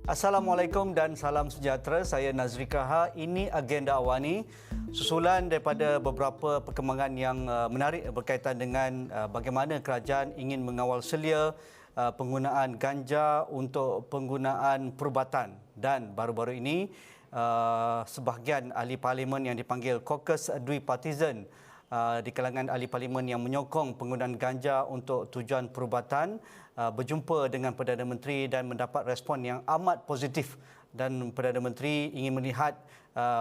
Assalamualaikum dan salam sejahtera. Saya Nazri Kaha. Ini Agenda Awani, susulan daripada beberapa perkembangan yang menarik berkaitan dengan bagaimana kerajaan ingin mengawal selia penggunaan ganja untuk penggunaan perubatan. Dan baru-baru ini sebahagian ahli parlimen yang dipanggil Caucus Dwi-Partisan di kalangan ahli parlimen yang menyokong penggunaan ganja untuk tujuan perubatan berjumpa dengan Perdana Menteri dan mendapat respon yang amat positif, dan Perdana Menteri ingin melihat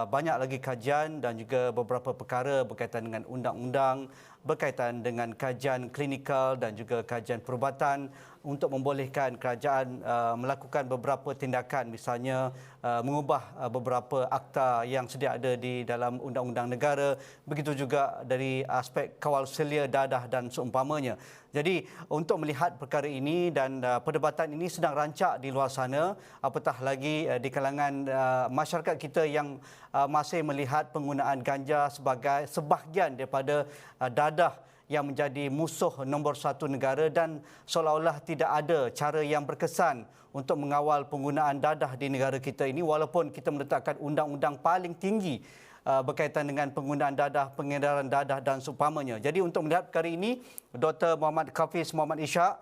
banyak lagi kajian dan juga beberapa perkara berkaitan dengan undang-undang, berkaitan dengan kajian klinikal dan juga kajian perubatan untuk membolehkan kerajaan melakukan beberapa tindakan, misalnya mengubah beberapa akta yang sedia ada di dalam undang-undang negara, begitu juga dari aspek kawal selia dadah dan seumpamanya. Jadi untuk melihat perkara ini dan perdebatan ini sedang rancak di luar sana, apatah lagi di kalangan masyarakat kita yang masih melihat penggunaan ganja sebagai sebahagian daripada dadah yang menjadi musuh nombor satu negara, dan seolah-olah tidak ada cara yang berkesan untuk mengawal penggunaan dadah di negara kita ini, walaupun kita meletakkan undang-undang paling tinggi berkaitan dengan penggunaan dadah, pengedaran dadah dan seumpamanya. Jadi untuk melihat perkara ini, Dr. Muhammad Hafiz Muhammad Ishak,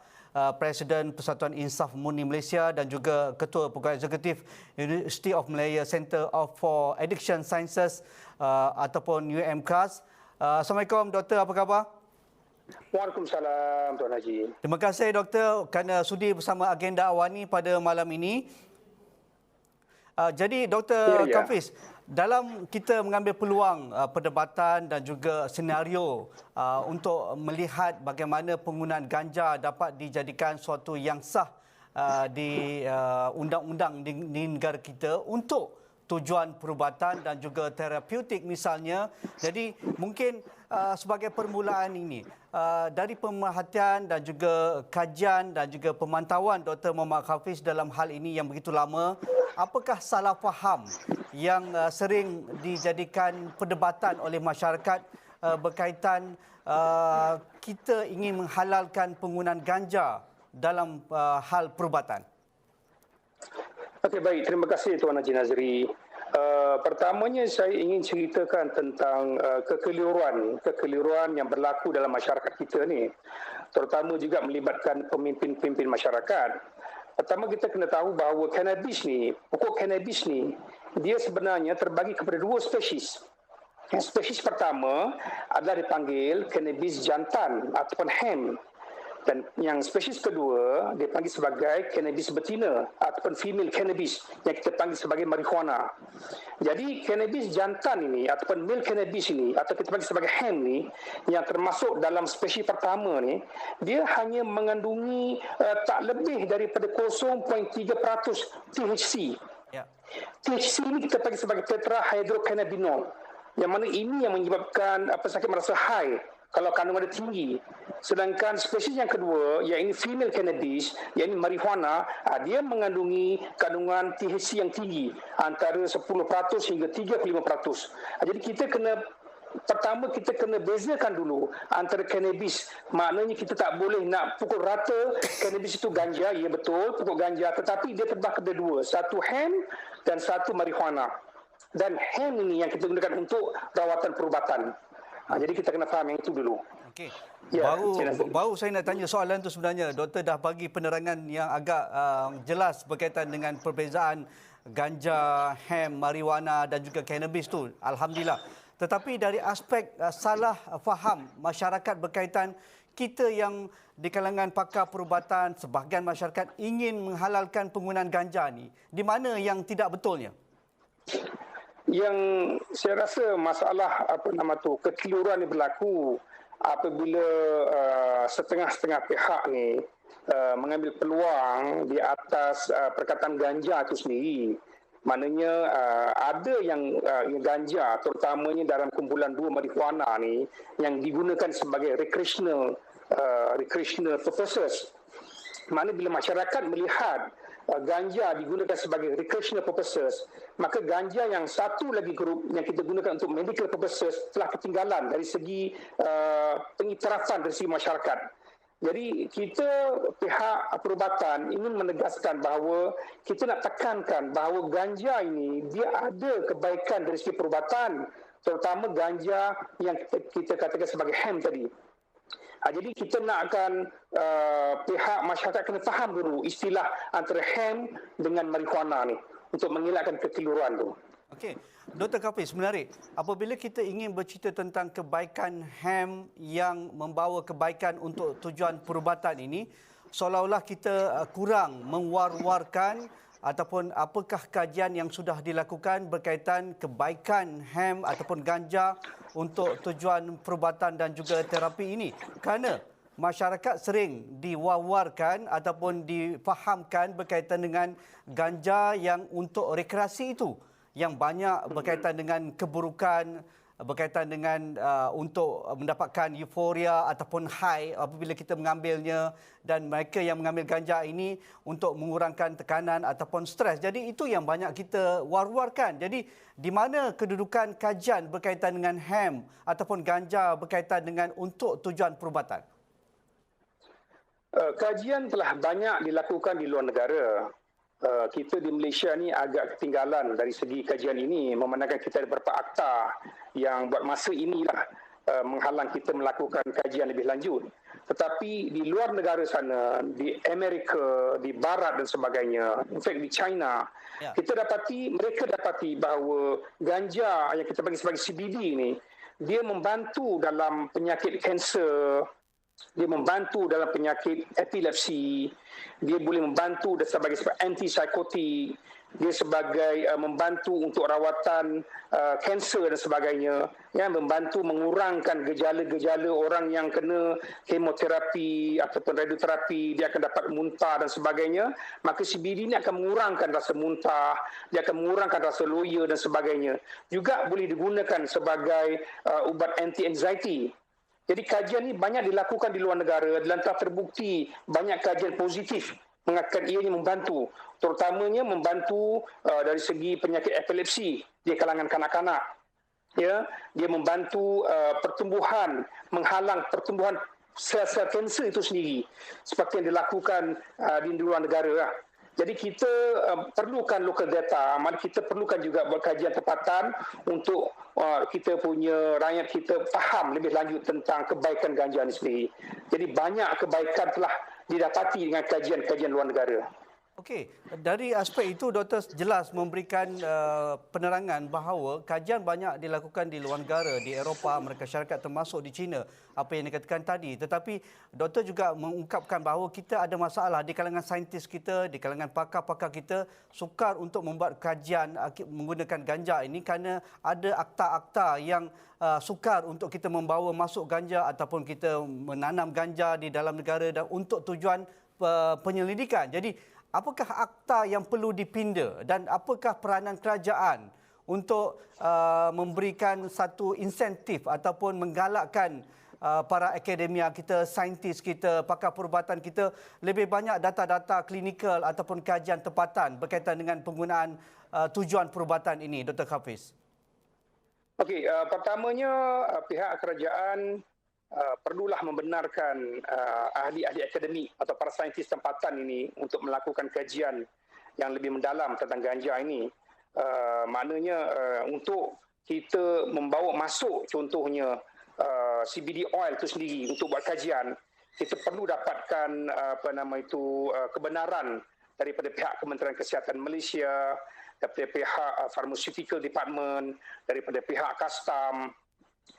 Presiden Persatuan Insaf Murni Malaysia dan juga Ketua Pegawai Eksekutif University of Malaya Centre for Addiction Sciences ataupun UMCAS. Assalamualaikum Doktor, apa khabar? Waalaikumsalam Tuan Haji. Terima kasih Doktor kerana sudi bersama Agenda Awani pada malam ini. Jadi Dr. Hafiz, dalam kita mengambil peluang perdebatan dan juga senario untuk melihat bagaimana penggunaan ganja dapat dijadikan suatu yang sah di undang-undang di negara kita untuk tujuan perubatan dan juga terapeutik misalnya. Jadi mungkin sebagai permulaan ini, dari pemerhatian dan juga kajian dan juga pemantauan Dr. Muhammad Hafiz dalam hal ini yang begitu lama, apakah salah faham yang sering dijadikan perdebatan oleh masyarakat berkaitan kita ingin menghalalkan penggunaan ganja dalam hal perubatan? Okey, baik. Terima kasih Tuan Haji Nazri. Pertamanya saya ingin ceritakan tentang kekeliruan yang berlaku dalam masyarakat kita ni, terutama juga melibatkan pemimpin-pemimpin masyarakat. Pertama, kita kena tahu bahawa pokok cannabis ni, dia sebenarnya terbagi kepada dua spesies. Yang spesies pertama adalah dipanggil cannabis jantan ataupun hemp. Dan yang spesies kedua dipanggil sebagai cannabis betina ataupun female cannabis yang kita panggil sebagai marijuana. Jadi cannabis jantan ini ataupun male cannabis ini atau kita panggil sebagai hemp ni, yang termasuk dalam spesies pertama ni, dia hanya mengandungi tak lebih daripada 0.3% THC. THC ini kita panggil sebagai tetrahydrocannabinol, yang mana ini yang menyebabkan sakit merasa high kalau kandungan dia tinggi. Sedangkan spesies yang kedua, iaitu female cannabis, iaitu marijuana, dia mengandungi kandungan THC yang tinggi, antara 10% hingga 35%. Jadi kita kena bezakan dulu antara cannabis. Maknanya kita tak boleh nak pukul rata cannabis itu ganja, ya betul, pokok ganja, tetapi dia terbagi kepada dua, satu hemp dan satu marijuana. Dan hemp ini yang kita gunakan untuk rawatan perubatan. Jadi kita kena faham yang itu dulu. Okey. Ya, baru saya nak tanya soalan tu sebenarnya. Doktor dah bagi penerangan yang agak jelas berkaitan dengan perbezaan ganja, hemp, marijuana dan juga cannabis tu. Alhamdulillah. Tetapi dari aspek salah faham masyarakat berkaitan kita yang di kalangan pakar perubatan, sebahagian masyarakat ingin menghalalkan penggunaan ganja ni, di mana yang tidak betulnya? Yang saya rasa masalah kekeliruan ini berlaku apabila setengah-setengah pihak ni mengambil peluang di atas perkataan ganja itu sendiri. Maknanya ada yang ganja, terutamanya dalam kumpulan dua marijuana ni, yang digunakan sebagai recreational purposes. Mana bila masyarakat melihat ganja digunakan sebagai recreational purposes, maka ganja yang satu lagi grup yang kita gunakan untuk medical purposes telah ketinggalan dari segi pengiktirafan dari segi masyarakat. Jadi kita pihak perubatan ingin menegaskan bahawa kita nak tekankan bahawa ganja ini dia ada kebaikan dari segi perubatan, terutama ganja yang kita katakan sebagai hemp tadi. Jadi kita nakkan pihak masyarakat kena faham dulu istilah antara hemp dengan marijuana ni untuk mengelakkan kekeliruan tu. Okey, Dr. Kafiz, menarik. Apabila kita ingin bercerita tentang kebaikan hemp yang membawa kebaikan untuk tujuan perubatan ini, seolah-olah kita kurang mewar-warkan ataupun apakah kajian yang sudah dilakukan berkaitan kebaikan hemp ataupun ganja untuk tujuan perubatan dan juga terapi ini. Kerana masyarakat sering diwar-warkan ataupun difahamkan berkaitan dengan ganja yang untuk rekreasi itu, yang banyak berkaitan dengan keburukan, berkaitan dengan untuk mendapatkan euforia ataupun high apabila kita mengambilnya, dan mereka yang mengambil ganja ini untuk mengurangkan tekanan ataupun stres. Jadi itu yang banyak kita war-warkan. Jadi di mana kedudukan kajian berkaitan dengan hemp ataupun ganja berkaitan dengan untuk tujuan perubatan? Kajian telah banyak dilakukan di luar negara. Kita di Malaysia ni agak ketinggalan dari segi kajian ini, memandangkan kita ada beberapa akta yang buat masa inilah menghalang kita melakukan kajian lebih lanjut. Tetapi di luar negara sana, di Amerika, di Barat dan sebagainya, in fact di China, mereka dapati bahawa ganja yang kita bagi sebagai CBD ini, dia membantu dalam penyakit kanser, dia membantu dalam penyakit epilepsi, dia boleh membantu sebagai antipsikotik, dia sebagai membantu untuk rawatan kanser dan sebagainya, yang membantu mengurangkan gejala-gejala orang yang kena kemoterapi ataupun radioterapi, dia akan dapat muntah dan sebagainya. Maka CBD ini akan mengurangkan rasa muntah, dia akan mengurangkan rasa loya dan sebagainya. Juga boleh digunakan sebagai ubat anti-anxiety. Jadi kajian ini banyak dilakukan di luar negara dan telah terbukti banyak kajian positif mengatakan ianya membantu, terutamanya membantu dari segi penyakit epilepsi di kalangan kanak-kanak. Ya, dia membantu pertumbuhan, menghalang pertumbuhan sel-sel kanser itu sendiri seperti yang dilakukan di luar negara. Jadi kita perlukan local data, mana kita perlukan juga buat kajian tempatan untuk kita punya rakyat kita faham lebih lanjut tentang kebaikan ganja ini sendiri. Jadi banyak kebaikan telah didapati dengan kajian-kajian luar negara. Okey, dari aspek itu doktor jelas memberikan penerangan bahawa kajian banyak dilakukan di luar negara, di Eropah, Amerika Syarikat termasuk di China, apa yang dikatakan tadi. Tetapi doktor juga mengungkapkan bahawa kita ada masalah di kalangan saintis kita, di kalangan pakar-pakar kita sukar untuk membuat kajian menggunakan ganja ini kerana ada akta-akta yang sukar untuk kita membawa masuk ganja ataupun kita menanam ganja di dalam negara dan untuk tujuan penyelidikan. Jadi apakah akta yang perlu dipinda dan apakah peranan kerajaan untuk memberikan satu insentif ataupun menggalakkan para akademia kita, saintis kita, pakar perubatan kita lebih banyak data-data klinikal ataupun kajian tempatan berkaitan dengan penggunaan tujuan perubatan ini, Dr. Hafiz? Okey, pertamanya pihak kerajaan perlulah membenarkan ahli-ahli akademik atau para saintis tempatan ini untuk melakukan kajian yang lebih mendalam tentang ganja ini. Maknanya untuk kita membawa masuk contohnya CBD oil itu sendiri untuk buat kajian, kita perlu dapatkan kebenaran daripada pihak Kementerian Kesihatan Malaysia, daripada pihak Pharmaceutical Department, daripada pihak Custom.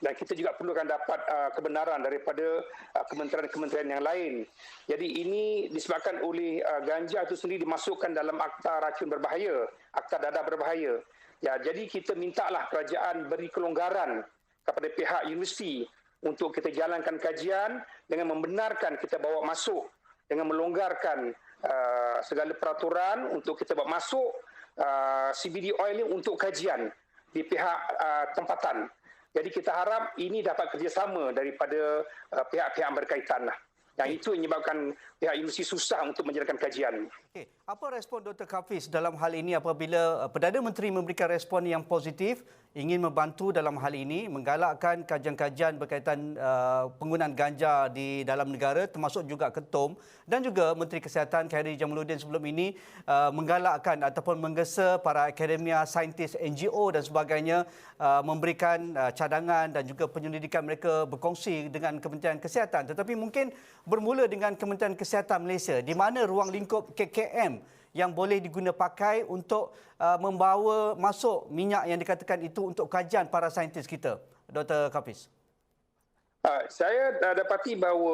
Dan kita juga perlukan dapat kebenaran daripada kementerian-kementerian yang lain. Jadi ini disebabkan oleh ganja itu sendiri dimasukkan dalam akta racun berbahaya, akta dadah berbahaya. Ya, jadi kita mintalah kerajaan beri kelonggaran kepada pihak universiti untuk kita jalankan kajian dengan membenarkan kita bawa masuk, dengan melonggarkan segala peraturan untuk kita bawa masuk CBD oil ini untuk kajian di pihak tempatan. Jadi kita harap ini dapat kerjasama daripada pihak-pihak berkaitan lah. Yang itu yang menyebabkan pihak universiti susah untuk menjalankan kajian. Okay. Apa respon Dr. Hafiz dalam hal ini apabila Perdana Menteri memberikan respon yang positif ingin membantu dalam hal ini, menggalakkan kajian-kajian berkaitan penggunaan ganja di dalam negara, termasuk juga Ketum dan juga Menteri Kesihatan Khairy Jamaluddin sebelum ini menggalakkan ataupun menggesa para akademia, saintis, NGO dan sebagainya memberikan cadangan dan juga penyelidikan mereka berkongsi dengan Kementerian Kesihatan. Tetapi mungkin bermula dengan Kementerian Kesihatan Malaysia, di mana ruang lingkup KKM yang boleh diguna pakai untuk membawa masuk minyak yang dikatakan itu untuk kajian para saintis kita, Dr. Kafiz. Saya dapati bahawa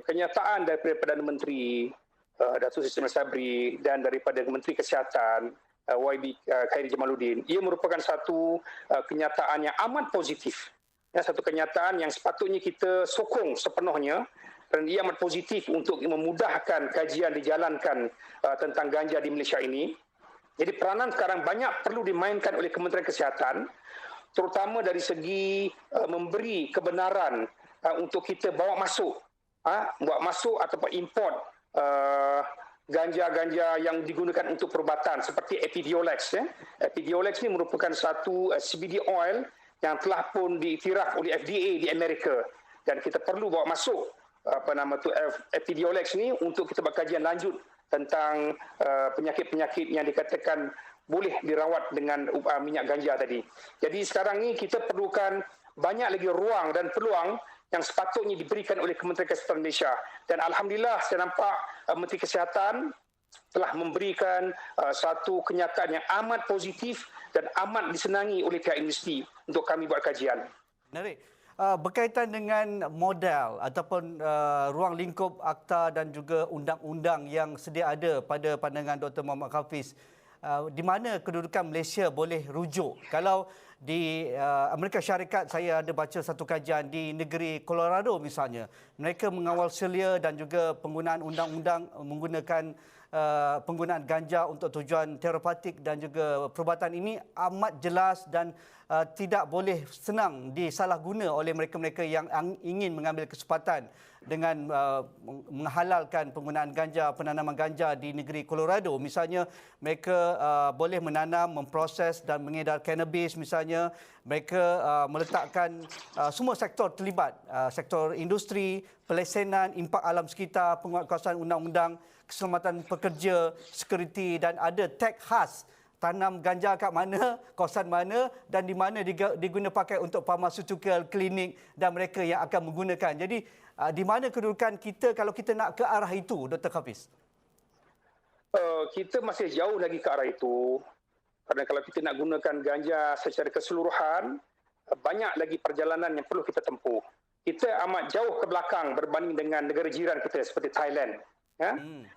kenyataan daripada Perdana Menteri Datuk Seri Ismail Sabri dan daripada Menteri Kesihatan YB Khairy Jamaluddin, ia merupakan satu kenyataan yang amat positif. Satu kenyataan yang sepatutnya kita sokong sepenuhnya, dan ia amat positif untuk memudahkan kajian dijalankan tentang ganja di Malaysia ini. Jadi peranan sekarang banyak perlu dimainkan oleh Kementerian Kesihatan, terutama dari segi memberi kebenaran untuk kita bawa masuk ataupun import ganja-ganja yang digunakan untuk perubatan seperti Epidiolex. Epidiolex ini merupakan satu CBD oil yang telah pun diiktiraf oleh FDA di Amerika, dan kita perlu bawa masuk Epidiolex ni untuk kita buat kajian lanjut tentang penyakit-penyakit yang dikatakan boleh dirawat dengan minyak ganja tadi. Jadi sekarang ni kita perlukan banyak lagi ruang dan peluang yang sepatutnya diberikan oleh Kementerian Kesihatan Malaysia. Dan alhamdulillah saya nampak Menteri Kesihatan telah memberikan satu kenyataan yang amat positif dan amat disenangi oleh pihak universiti untuk kami buat kajian. Menarik. Berkaitan dengan model ataupun ruang lingkup akta dan juga undang-undang yang sedia ada pada pandangan Dr. Muhammad Hafiz, di mana kedudukan Malaysia boleh rujuk? Kalau di Amerika Syarikat, saya ada baca satu kajian di negeri Colorado misalnya, mereka mengawal selia dan juga penggunaan undang-undang menggunakan penggunaan ganja untuk tujuan terapeutik dan juga perubatan ini amat jelas dan tidak boleh senang disalahguna oleh mereka-mereka yang ingin mengambil kesempatan dengan menghalalkan penggunaan ganja, penanaman ganja di negeri Colorado. Misalnya, mereka boleh menanam, memproses dan mengedar cannabis misalnya. Mereka meletakkan semua sektor terlibat, sektor industri, pelesenan, impak alam sekitar, penguatkuasaan undang-undang, keselamatan pekerja, security, dan ada tag khas tanam ganja kat mana, kawasan mana dan di mana diguna pakai untuk pharmaceutical, klinik dan mereka yang akan menggunakan. Jadi di mana kedudukan kita kalau kita nak ke arah itu, Dr. Hafiz? Kita masih jauh lagi ke arah itu. Kerana kalau kita nak gunakan ganja secara keseluruhan, banyak lagi perjalanan yang perlu kita tempuh. Kita amat jauh ke belakang berbanding dengan negara jiran kita seperti Thailand.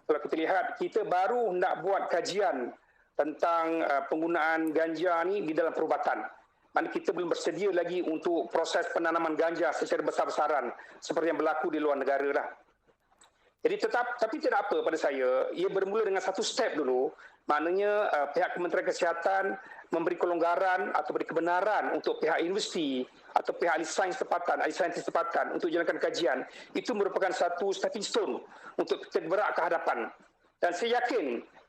Kalau kita lihat, kita baru nak buat kajian tentang penggunaan ganja ni di dalam perubatan. Mana kita belum bersedia lagi untuk proses penanaman ganja secara besar-besaran seperti yang berlaku di luar negara lah. Jadi tapi tidak apa pada saya, ia bermula dengan satu step dulu, maknanya pihak Kementerian Kesihatan memberi kelonggaran atau beri kebenaran untuk pihak universiti atau pihak ahli sains tempatan untuk jalankan kajian. Itu merupakan satu stepping stone untuk kita bergerak ke hadapan. Dan saya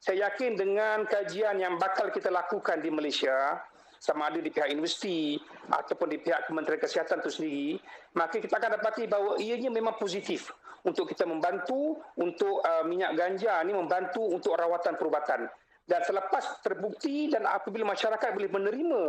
yakin dengan kajian yang bakal kita lakukan di Malaysia, sama ada di pihak universiti ataupun di pihak Kementerian Kesihatan itu sendiri, maka kita akan dapati bahawa ianya memang positif untuk kita membantu untuk minyak ganja ini membantu untuk rawatan perubatan. Dan selepas terbukti dan apabila masyarakat boleh menerima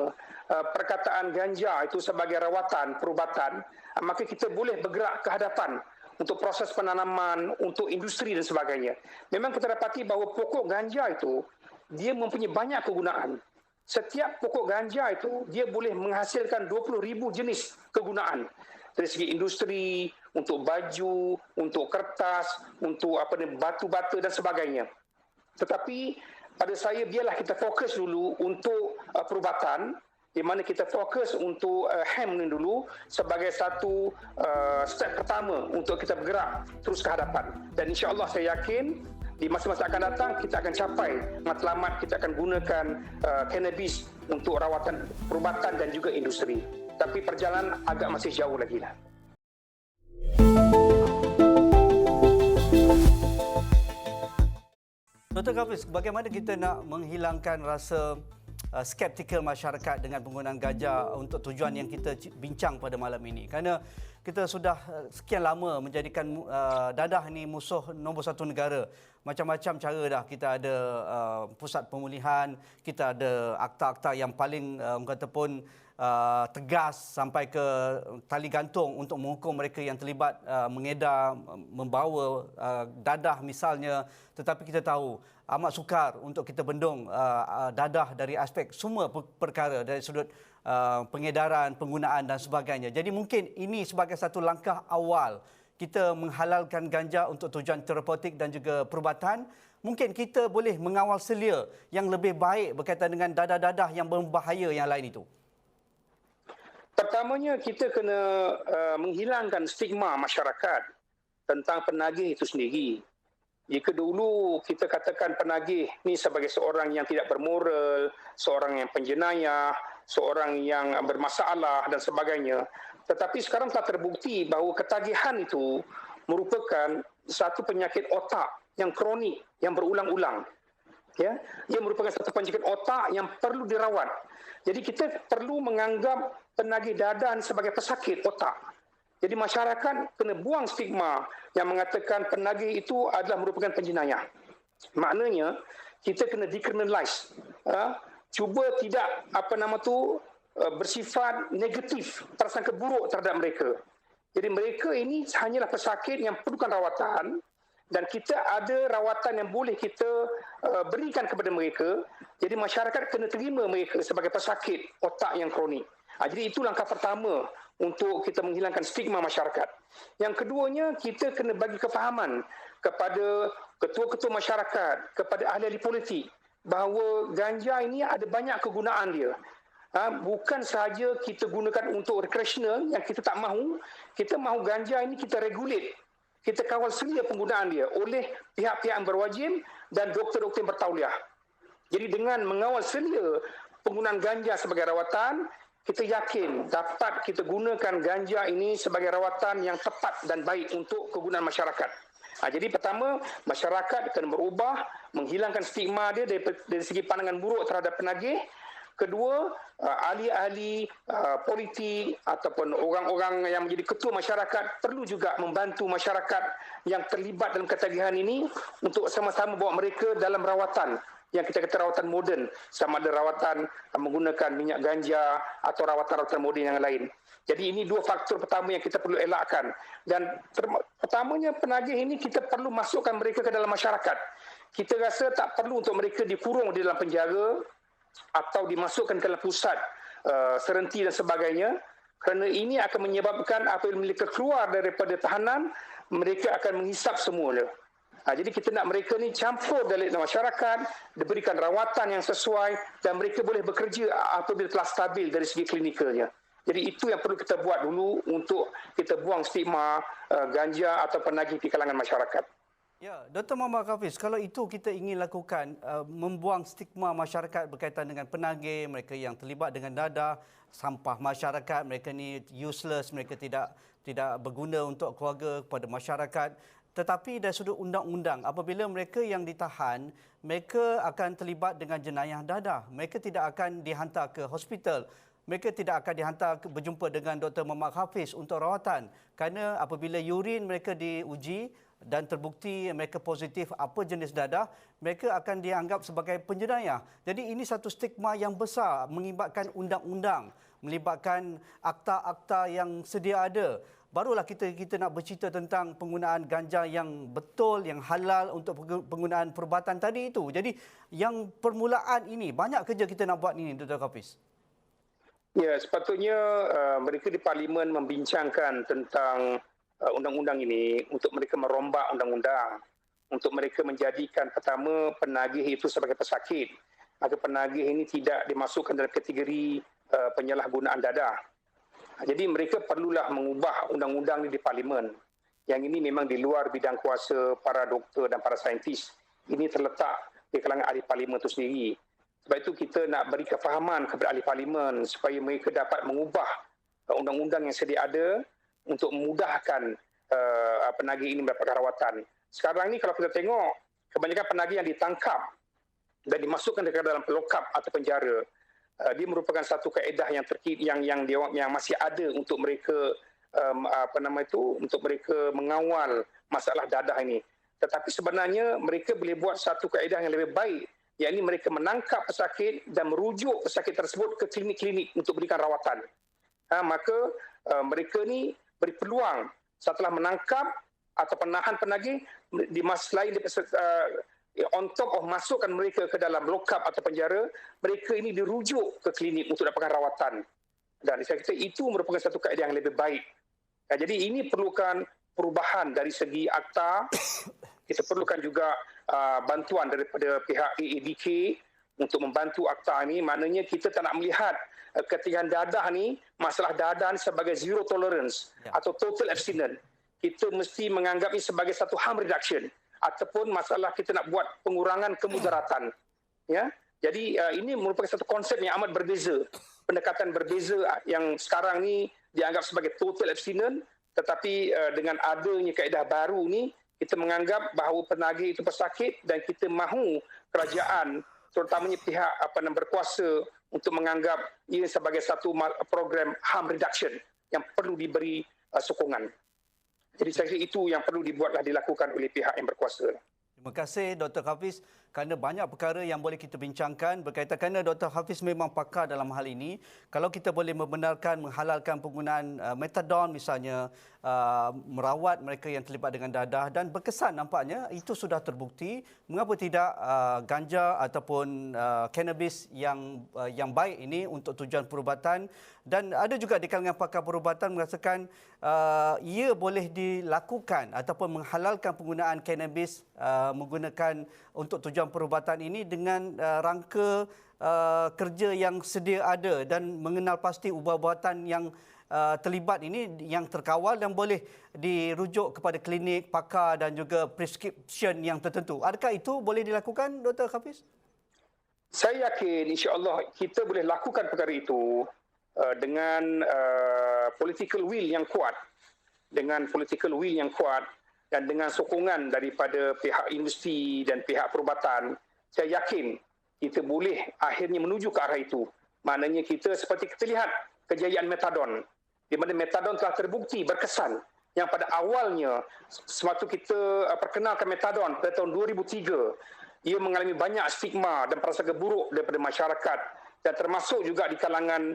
perkataan ganja itu sebagai rawatan perubatan, maka kita boleh bergerak ke hadapan untuk proses penanaman, untuk industri dan sebagainya. Memang kita dapati bahawa pokok ganja itu dia mempunyai banyak kegunaan. Setiap pokok ganja itu dia boleh menghasilkan 20,000 jenis kegunaan. Dari segi industri, untuk baju, untuk kertas, untuk batu bata dan sebagainya. Tetapi pada saya biarlah kita fokus dulu untuk perubatan, di mana kita fokus untuk hemp ni dulu sebagai satu step pertama untuk kita bergerak terus ke hadapan. Dan insya-Allah saya yakin di masa-masa akan datang kita akan capai matlamat, kita akan gunakan cannabis untuk rawatan perubatan dan juga industri. Tapi perjalanan agak masih jauh lagi lah. Dr. Hafiz, bagaimana kita nak menghilangkan rasa skeptikal masyarakat dengan penggunaan ganja untuk tujuan yang kita bincang pada malam ini. Kerana kita sudah sekian lama menjadikan dadah ni musuh nombor satu negara. Macam-macam cara dah. Kita ada pusat pemulihan, kita ada akta-akta yang paling kata pun tegas sampai ke tali gantung untuk menghukum mereka yang terlibat mengedar, membawa dadah misalnya. Tetapi kita tahu amat sukar untuk kita bendung dadah dari aspek semua perkara dari sudut pengedaran, penggunaan dan sebagainya. Jadi mungkin ini sebagai satu langkah awal kita menghalalkan ganja untuk tujuan terapeutik dan juga perubatan. Mungkin kita boleh mengawal selia yang lebih baik berkaitan dengan dadah-dadah yang berbahaya yang lain itu. Pertamanya kita kena menghilangkan stigma masyarakat tentang penagih itu sendiri. Jika dulu kita katakan penagih ni sebagai seorang yang tidak bermoral, seorang yang penjenayah, seorang yang bermasalah dan sebagainya. Tetapi sekarang telah terbukti bahawa ketagihan itu merupakan satu penyakit otak yang kronik, yang berulang-ulang. Ya, ia merupakan satu penyakit otak yang perlu dirawat. Jadi kita perlu menganggap penagih dadah sebagai pesakit otak. Jadi masyarakat kena buang stigma yang mengatakan penagih itu adalah merupakan penjenayah. Maknanya kita kena decriminalize. Cuba tidak bersifat negatif, prasangka buruk terhadap mereka. Jadi mereka ini hanyalah pesakit yang perlukan rawatan dan kita ada rawatan yang boleh kita berikan kepada mereka. Jadi masyarakat kena terima mereka sebagai pesakit otak yang kronik. Jadi itu langkah pertama untuk kita menghilangkan stigma masyarakat. Yang keduanya, kita kena bagi kefahaman kepada ketua-ketua masyarakat, kepada ahli-ahli politik bahawa ganja ini ada banyak kegunaan dia. Bukan sahaja kita gunakan untuk recreational yang kita tak mahu, kita mahu ganja ini kita regulate. Kita kawal selia penggunaan dia oleh pihak-pihak yang berwajib dan doktor-doktor yang bertauliah. Jadi dengan mengawal selia penggunaan ganja sebagai rawatan, kita yakin dapat kita gunakan ganja ini sebagai rawatan yang tepat dan baik untuk kegunaan masyarakat. Jadi pertama, masyarakat kena berubah, menghilangkan stigma dia dari segi pandangan buruk terhadap penagih. Kedua, ahli-ahli politik ataupun orang-orang yang menjadi ketua masyarakat perlu juga membantu masyarakat yang terlibat dalam ketagihan ini untuk sama-sama bawa mereka dalam rawatan yang kita kata rawatan moden, sama ada rawatan menggunakan minyak ganja atau rawatan-rawatan moden yang lain. Jadi ini dua faktor pertama yang kita perlu elakkan. Dan pertamanya penagih ini kita perlu masukkan mereka ke dalam masyarakat. Kita rasa tak perlu untuk mereka dikurung di dalam penjara atau dimasukkan ke dalam pusat serenti dan sebagainya, kerana ini akan menyebabkan apabila mereka keluar daripada tahanan, mereka akan menghisap semula. Jadi kita nak mereka ni campur dalam masyarakat, diberikan rawatan yang sesuai dan mereka boleh bekerja apabila telah stabil dari segi klinikalnya. Jadi itu yang perlu kita buat dulu untuk kita buang stigma ganja atau penagih di kalangan masyarakat. Ya, Dr. Muhammad Hafiz, kalau itu kita ingin lakukan, membuang stigma masyarakat berkaitan dengan penagih, mereka yang terlibat dengan dadah, sampah masyarakat, mereka ni useless, mereka tidak berguna untuk keluarga, kepada masyarakat. Tetapi dari sudut undang-undang, apabila mereka yang ditahan, mereka akan terlibat dengan jenayah dadah. Mereka tidak akan dihantar ke hospital. Mereka tidak akan dihantar berjumpa dengan Dr. Muhammad Hafiz untuk rawatan. Kerana apabila urin mereka diuji dan terbukti mereka positif apa jenis dadah, mereka akan dianggap sebagai penjenayah. Jadi ini satu stigma yang besar mengibatkan undang-undang, melibatkan akta-akta yang sedia ada. Barulah kita nak bercerita tentang penggunaan ganja yang betul, yang halal untuk penggunaan perubatan tadi itu. Jadi yang permulaan ini, banyak kerja kita nak buat ini, Dr. Hafiz. Ya, sepatutnya mereka di Parlimen membincangkan tentang undang-undang ini untuk mereka merombak undang-undang. Untuk mereka menjadikan pertama penagih itu sebagai pesakit. Agar penagih ini tidak dimasukkan dalam kategori penyalahgunaan dadah. Jadi mereka perlulah mengubah undang-undang ini di Parlimen. Yang ini memang di luar bidang kuasa para doktor dan para saintis. Ini terletak di kalangan ahli Parlimen itu sendiri. Sebab itu kita nak beri kefahaman kepada ahli Parlimen supaya mereka dapat mengubah undang-undang yang sedia ada untuk memudahkan penagih ini mendapatkan rawatan. Sekarang ni kalau kita tengok, kebanyakan penagih yang ditangkap dan dimasukkan ke dalam lock-up atau penjara, dia merupakan satu kaedah yang yang masih ada untuk mereka untuk mereka mengawal masalah dadah ini. Tetapi sebenarnya mereka boleh buat satu kaedah yang lebih baik, yakni mereka menangkap pesakit dan merujuk pesakit tersebut ke klinik-klinik untuk berikan rawatan. Maka mereka ni beri peluang setelah menangkap atau menahan penagih, di masa lain on top of masukkan mereka ke dalam lokap atau penjara, mereka ini dirujuk ke klinik untuk dapatkan rawatan. Dan saya kata itu merupakan satu kaedah yang lebih baik. Jadi ini perlukan perubahan dari segi akta. Kita perlukan juga bantuan daripada pihak AADK untuk membantu akta ini. Maknanya kita tak nak melihat ketihan dadah ni, masalah dadah ni sebagai zero tolerance atau total abstinence. Kita mesti menganggap ini sebagai satu harm reduction ataupun masalah kita nak buat pengurangan kemudaratan. Ya. Jadi ini merupakan satu konsep yang amat berbeza. Pendekatan berbeza yang sekarang ni dianggap sebagai total abstinence, tetapi dengan adanya kaedah baru ni, kita menganggap bahawa penagih itu pesakit dan kita mahu kerajaan, terutamanya pihak berkuasa, untuk menganggap ia sebagai satu program harm reduction yang perlu diberi sokongan. Jadi saya kira itu yang perlu dilakukan oleh pihak yang berkuasa. Terima kasih Dr. Hafiz, kerana banyak perkara yang boleh kita bincangkan berkaitan, kerana Dr. Hafiz memang pakar dalam hal ini. Kalau kita boleh membenarkan, menghalalkan penggunaan metadon misalnya, merawat mereka yang terlibat dengan dadah, dan berkesan nampaknya itu sudah terbukti. Mengapa tidak ganja ataupun cannabis yang baik ini untuk tujuan perubatan? Dan ada juga di kalangan pakar perubatan merasakan ia boleh dilakukan ataupun menghalalkan penggunaan cannabis menggunakan untuk tujuan perubatan ini dengan rangka kerja yang sedia ada dan mengenal pasti ubat-ubatan yang terlibat ini yang terkawal dan boleh dirujuk kepada klinik, pakar dan juga prescription yang tertentu. Adakah itu boleh dilakukan, Dr. Hafiz? Saya yakin insya-Allah kita boleh lakukan perkara itu dengan political will yang kuat, dan dengan sokongan daripada pihak industri dan pihak perubatan. Saya yakin kita boleh akhirnya menuju ke arah itu. Maknanya kita seperti kita lihat kejayaan metadon, di mana metadon telah terbukti berkesan, yang pada awalnya sewaktu kita perkenalkan metadon pada tahun 2003, ia mengalami banyak stigma dan prasangka buruk daripada masyarakat dan termasuk juga di kalangan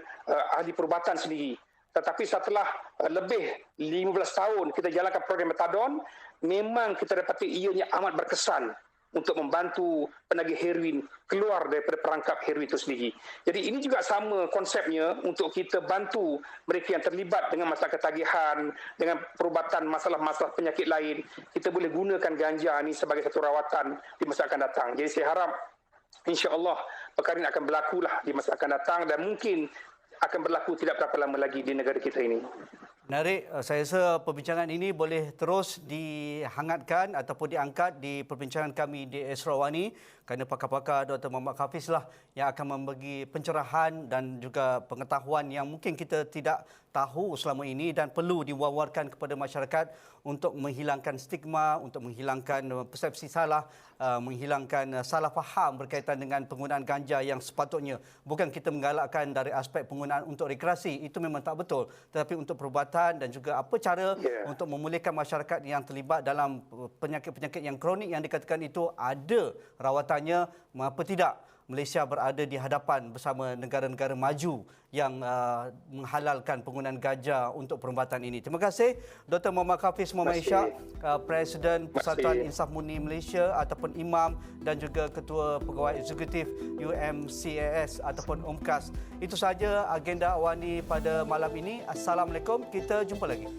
ahli perubatan sendiri. Tetapi setelah lebih 15 tahun kita jalankan program metadon, memang kita dapati ianya amat berkesan untuk membantu penagih heroin keluar daripada perangkap heroin itu sendiri. Jadi ini juga sama konsepnya untuk kita bantu mereka yang terlibat dengan masalah ketagihan, dengan perubatan masalah-masalah penyakit lain. Kita boleh gunakan ganja ini sebagai satu rawatan di masa akan datang. Jadi saya harap insya-Allah perkara ini akan berlakulah di masa akan datang dan mungkin akan berlaku tidak berapa lama lagi di negara kita ini. Menarik. Saya rasa perbincangan ini boleh terus dihangatkan ataupun diangkat di perbincangan kami di Esrawani, kerana pakar-pakar Dr. Muhammad Hafiz lah yang akan memberi pencerahan dan juga pengetahuan yang mungkin kita tidak tahu selama ini dan perlu diwawarkan kepada masyarakat untuk menghilangkan stigma, untuk menghilangkan persepsi salah, menghilangkan salah faham berkaitan dengan penggunaan ganja yang sepatutnya. Bukan kita menggalakkan dari aspek penggunaan untuk rekreasi, itu memang tak betul. Tetapi untuk perubatan dan juga apa cara untuk memulihkan masyarakat yang terlibat dalam penyakit-penyakit yang kronik yang dikatakan itu ada rawatannya, mengapa tidak Malaysia berada di hadapan bersama negara-negara maju yang menghalalkan penggunaan ganja untuk perubatan ini. Terima kasih Dr. Muhammad Hafiz Muhammad Ishak, Presiden Persatuan Insaf Murni Malaysia ataupun Imam dan juga Ketua Pegawai Eksekutif UMCAS ataupun UMKAS. Itu sahaja agenda awani pada malam ini. Assalamualaikum, kita jumpa lagi.